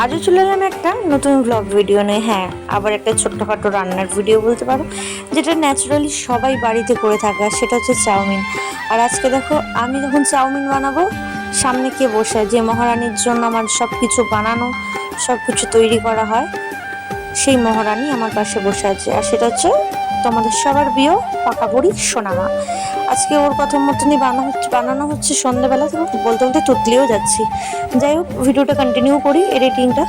আজও চলে এলাম একটা নতুন ব্লগ ভিডিও নিয়ে। হ্যাঁ, আবার একটা ছোট্টখাটো রান্নার ভিডিও বলতে পারো, যেটা ন্যাচারালি সবাই বাড়িতে করে থাকে, আর সেটা হচ্ছে চাউমিন। আর আজকে দেখো, আমি যখন চাউমিন বানাবো, সামনে কে বসে, যে মহারানীর জন্য আমার সব কিছু বানানো, সব কিছু তৈরি করা হয়, সেই মহারানী আমার পাশে বসে আছে। আর সেটা হচ্ছে তোমাদের সবার প্রিয় পাকাপুরি সোনামা। আজকে ওর কথা মতনই বানানো হচ্ছে সন্ধ্যাবেলা। তো বলতে বলতে তুতলিও যাচ্ছি। যাই হোক, ভিডিওটা কন্টিনিউ করি, এডিটিংটা।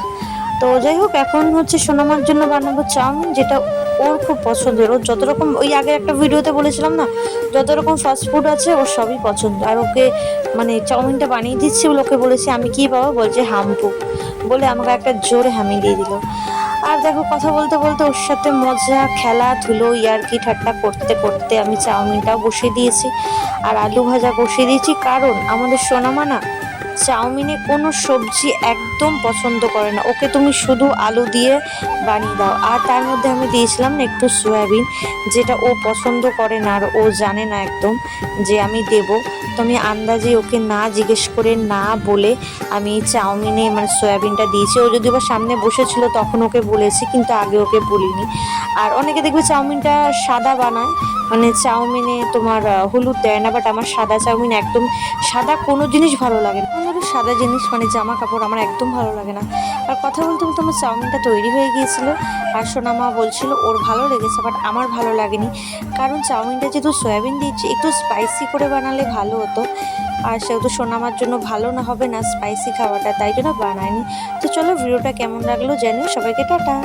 তো যাই হোক, এখন হচ্ছে সোনামার জন্য বানাবো চাউমিন, যেটা ওর খুব পছন্দের। ওর যত রকম, ওই আগের একটা ভিডিওতে বলেছিলাম না, যত রকম ফাস্ট ফুড আছে ওর সবই পছন্দ। আর ওকে মানে চাউমিনটা বানিয়ে দিচ্ছি, ওকে বলেছি আমি কি পাবো, বলছে হাম্পু, বলে আমাকে একটা জোরে হামি দিয়ে দিল। আর দেখো, কথা বলতে বলতে ওর সাথে মজা, খেলাধুলো, ইয়ার্কি ঠাট্টা করতে করতে আমি চাউমিনটাও বসিয়ে দিয়েছি, আর আলু ভাজা বসিয়ে দিয়েছি। কারণ আমাদের সোনামা না চাউমিনে কোনো সবজি একদম পছন্দ করে না, ওকে তুমি শুধু আলু দিয়ে বানিয়ে দাও। আর তার মধ্যে আমি দিয়েছিলাম না একটু সয়াবিন, যেটা ও পছন্দ করে না, আর ও জানে না একদম যে আমি দেব। তো আমি আন্দাজে ওকে না জিজ্ঞেস করে, না বলে আমি চাউমিনে মানে সয়াবিনটা দিয়েছি। ও যদি বা সামনে বসেছিল তখন ওকে বলেছি, কিন্তু আগে ওকে বলিনি। আর অনেকে দেখবে চাউমিনটা সাদা বানায়, মানে চাউমিনে তোমার হলুদ দেয় না, বাট আমার সাদা চাউমিন একদম, সাদা কোনো জিনিস ভালো লাগে না। ধরো সাদা জিনিস মানে জামা কাপড় আমার একদম ভালো লাগে না। আর কথা বলতে বলতে আমার চাউমিনটা তৈরি হয়ে গিয়েছিল। আর সোনামা বলছিল ওর ভালো লেগেছে, বাট আমার ভালো লাগেনি। কারণ চাউমিনটা যেহেতু সয়াবিন দিয়েছি, একটু স্পাইসি করে বানালে ভালো হতো। আর সেহেতু সোনামার জন্য ভালো না হবে না স্পাইসি খাওয়াটা, তাই জন্য বানায়নি। তো চলো, ভিডিওটা কেমন লাগলো জানিও। সবাইকে টাটা।